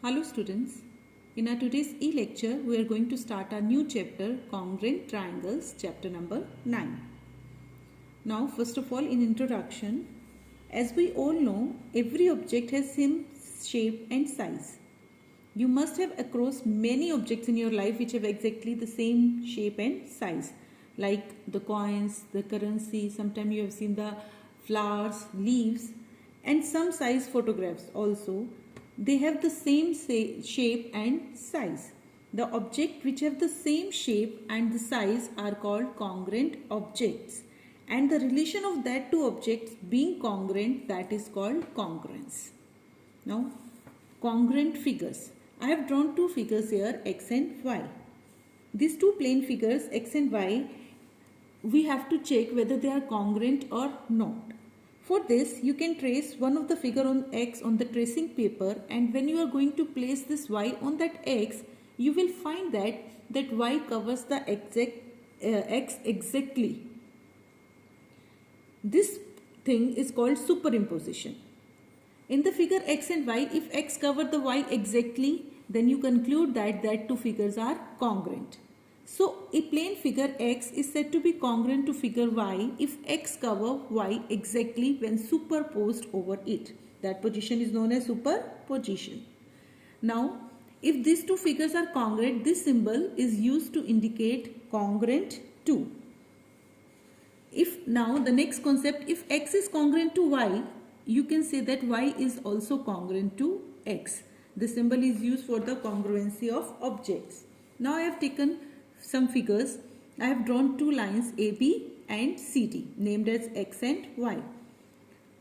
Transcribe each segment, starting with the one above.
Hello students, in our today's e-lecture we are going to start our new chapter Congruent Triangles, chapter number 9. Now first of all, in introduction, as we all know, every object has same shape and size. You must have across many objects in your life which have exactly the same shape and size, like the coins, the currency. Sometimes you have seen the flowers, leaves, and some size photographs also. They have the same shape and size. The objects which have the same shape and the size are called congruent objects, and the relation of that two objects being congruent, that is called congruence. Now, congruent figures. I have drawn two figures here, x and y. These two plane figures, x and y, we have to check whether they are congruent or not. For this, you can trace one of the figure on x on the tracing paper, and when you are going to place this y on that x, you will find that y covers the x exactly. This thing is called superimposition. In the figure x and y, if x cover the y exactly, then you conclude that two figures are congruent. So, a plane figure x is said to be congruent to figure y if x cover y exactly when superposed over it. That position is known as superposition. Now, if these two figures are congruent, this symbol is used to indicate congruent to. If now the next concept, if x is congruent to y, you can say that y is also congruent to x. The symbol is used for the congruency of objects. Now I have taken some figures. I have drawn two lines AB and CD named as x and y.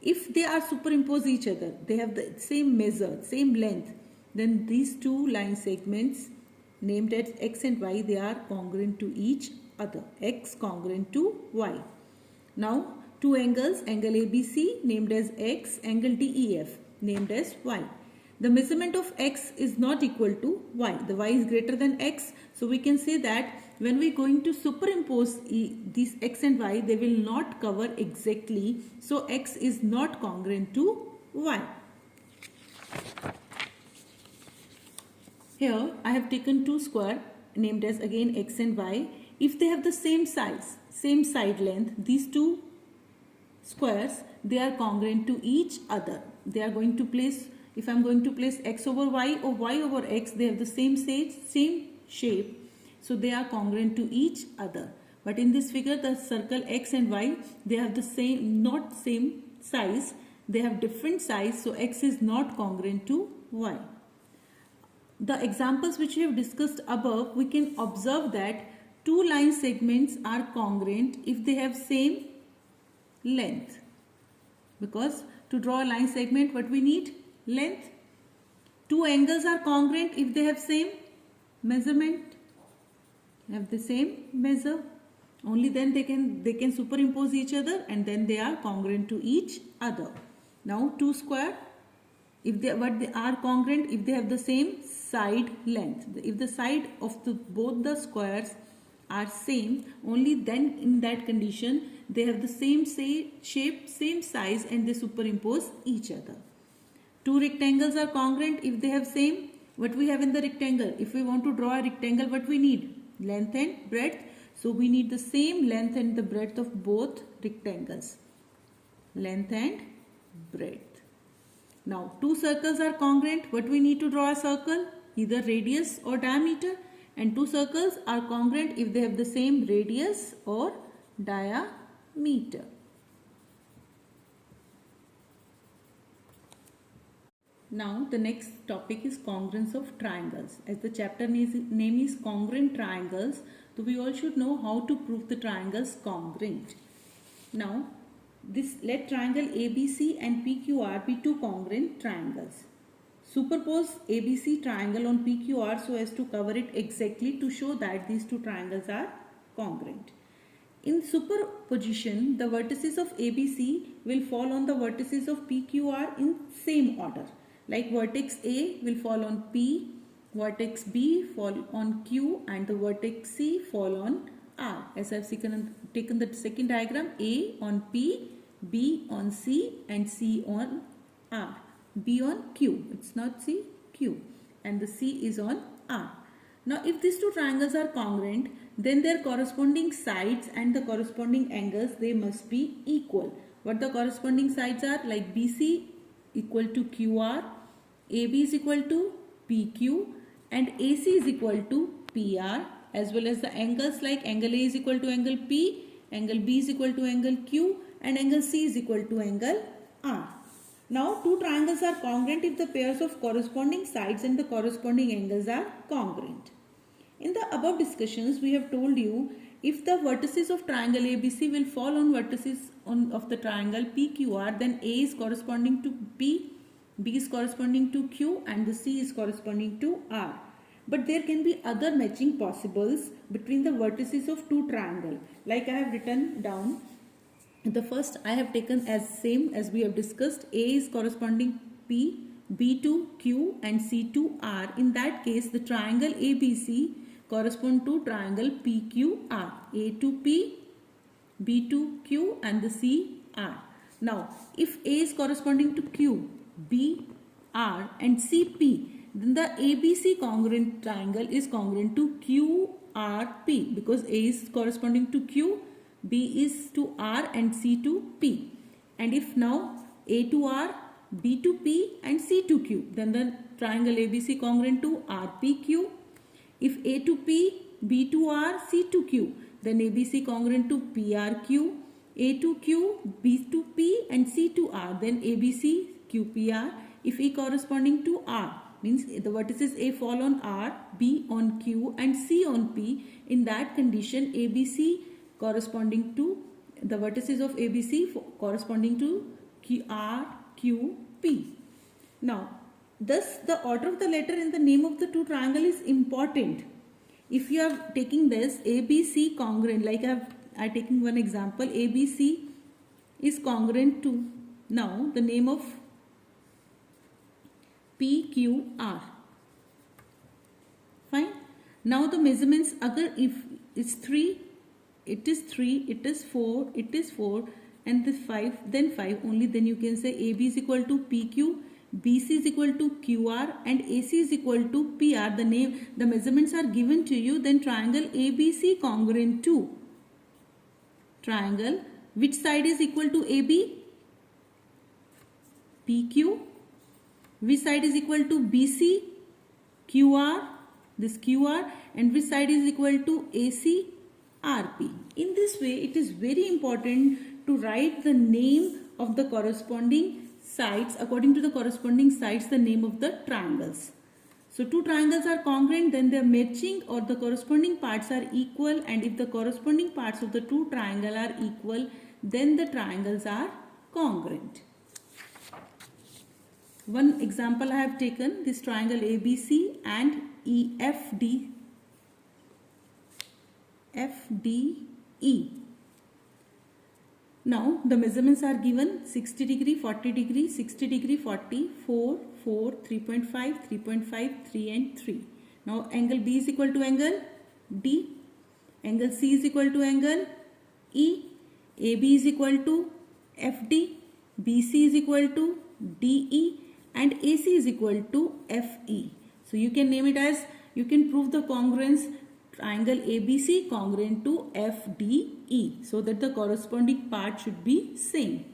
If they are superimposed each other, they have the same measure, same length, then these two line segments named as x and y, they are congruent to each other. X congruent to y. Now two angles, angle ABC named as x, angle DEF named as y. The measurement of x is not equal to y. The y is greater than x. So we can say that when we are going to superimpose these x and y, they will not cover exactly. So x is not congruent to y. Here I have taken two square named as again x and y. If they have the same size, same side length, these two squares, they are congruent to each other. They are going to place, if I am going to place x over y or y over x, they have the same shape. So they are congruent to each other. But in this figure, the circle x and y, they have the same, not same size. They have different size. So x is not congruent to y. The examples which we have discussed above, we can observe that two line segments are congruent if they have same length. Because to draw a line segment, what we need? Length. Two angles are congruent if they have same measurement, have the same measure. Only then they can superimpose each other, and then they are congruent to each other. Now two square, if they are congruent if they have the same side length. If the side of both the squares are same, only then in that condition they have the same shape, same size, and they superimpose each other. Two rectangles are congruent if they have same. What we have in the rectangle? If we want to draw a rectangle, what we need? Length and breadth. So we need the same length and the breadth of both rectangles. Length and breadth. Now two circles are congruent. What we need to draw a circle? Either radius or diameter. And two circles are congruent if they have the same radius or diameter. Now the next topic is congruence of triangles. As the chapter name is congruent triangles, so we all should know how to prove the triangles congruent. Now let triangle ABC and PQR be two congruent triangles. Superpose ABC triangle on PQR so as to cover it exactly to show that these two triangles are congruent. In superposition, the vertices of ABC will fall on the vertices of PQR in same order. Like vertex A will fall on P, vertex B fall on Q, and the vertex C fall on R. As I have taken the second diagram, A on P, B on C, and C on R. B on Q. It's not C, Q. and the C is on R. Now if these two triangles are congruent, then their corresponding sides and the corresponding angles, they must be equal. What the corresponding sides are, like BC equal to QR, AB is equal to PQ, and AC is equal to PR, as well as the angles like angle A is equal to angle P, angle B is equal to angle Q, and angle C is equal to angle R. Now two triangles are congruent if the pairs of corresponding sides and the corresponding angles are congruent. In the above discussions, we have told you if the vertices of triangle ABC will fall on vertices of the triangle PQR, then A is corresponding to P, B is corresponding to Q, and the C is corresponding to R. But there can be other matching possibles between the vertices of two triangles. Like I have written down, the first I have taken as same as we have discussed. A is corresponding P, B to Q, and C to R. In that case, the triangle ABC correspond to triangle PQR. A to P, B to Q, and the C R. Now, if A is corresponding to Q, B, R, and C, P, then the ABC congruent triangle is congruent to QRP, because A is corresponding to Q, B is to R, and C to P. And if now A to R, B to P, and C to Q, then the triangle ABC congruent to RPQ. If A to P, B to R, C to Q, then ABC congruent to PRQ. A to Q, B to P, and C to R, then ABC QPR. If A corresponding to R, means the vertices A fall on R, B on Q, and C on P. In that condition, ABC corresponding to the vertices of ABC corresponding to R, Q, P. Now, thus the order of the letter in the name of the two triangle is important. If you are taking this ABC congruent, like I taking one example, ABC is congruent to now the name of PQR. Fine. Now the measurements, agar if it's 3, it is 3, it is 4, it is 4, and this 5, then 5 only, then you can say AB is equal to PQ, BC is equal to QR, and AC is equal to PR. The measurements are given to you. Then triangle ABC congruent to triangle, which side is equal to AB? PQ. Which side is equal to BC? QR, this QR, and which side is equal to AC? RP. In this way, it is very important to write the name of the corresponding sides, according to the corresponding sides, the name of the triangles. So two triangles are congruent, then they are matching or the corresponding parts are equal, and if the corresponding parts of the two triangles are equal, then the triangles are congruent. One example I have taken, this triangle ABC and FDE. Now the measurements are given 60 degree, 40 degree, 60 degree, 40, 4, 4, 3.5, 3.5, 3 and 3. Now angle B is equal to angle D, angle C is equal to angle E, AB is equal to FD, BC is equal to DE, and AC is equal to FE. So you can name it as, you can prove the congruence triangle ABC congruent to FDE, so that the corresponding part should be same.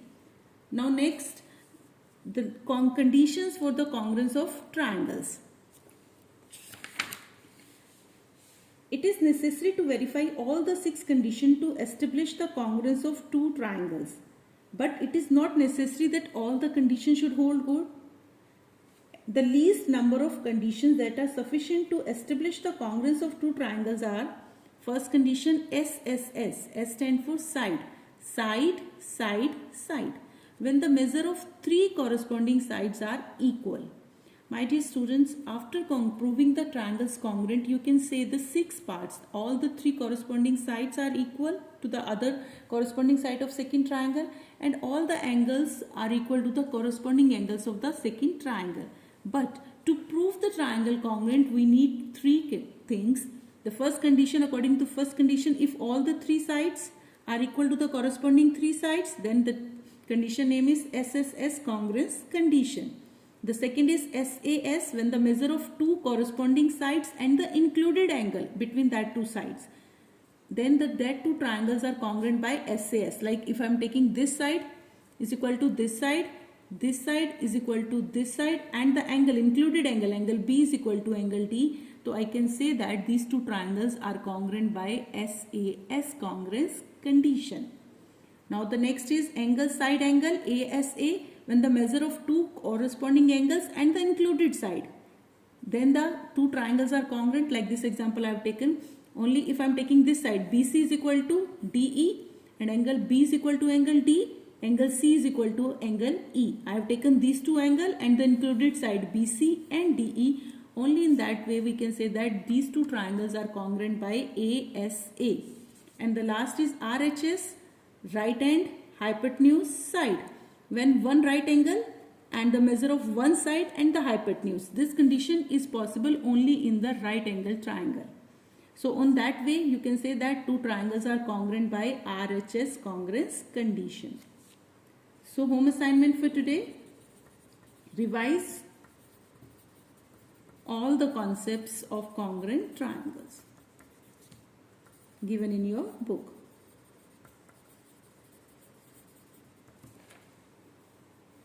Now next, the conditions for the congruence of triangles. It is necessary to verify all the 6 conditions to establish the congruence of two triangles. But it is not necessary that all the conditions should hold good. The least number of conditions that are sufficient to establish the congruence of two triangles are: first condition SSS. S stands for side. Side, side, side. When the measure of 3 corresponding sides are equal. My dear students, after proving the triangles congruent, you can say the 6 parts. All the 3 corresponding sides are equal to the other corresponding side of second triangle, and all the angles are equal to the corresponding angles of the second triangle. But to prove the triangle congruent, we need 3 things. The first condition, according to first condition, if all the 3 sides are equal to the corresponding 3 sides, then the condition name is SSS congruence condition. The second is SAS, when the measure of two corresponding sides and the included angle between that two sides. Then that two triangles are congruent by SAS. Like if I am taking this side is equal to this side is equal to this side, and the angle, included angle B is equal to angle D. So I can say that these two triangles are congruent by SAS congruence condition. Now the next is angle side angle ASA, when the measure of two corresponding angles and the included side. Then the two triangles are congruent. Like this example I have taken. Only if I am taking this side, BC is equal to DE and angle B is equal to angle D, angle C is equal to angle E. I have taken these two angles and the included side BC and DE. Only in that way we can say that these two triangles are congruent by ASA. And the last is RHS, right hand hypotenuse side. When one right angle and the measure of one side and the hypotenuse. This condition is possible only in the right angle triangle. So on that way you can say that two triangles are congruent by RHS congruence condition. So home assignment for today, revise all the concepts of congruent triangles given in your book.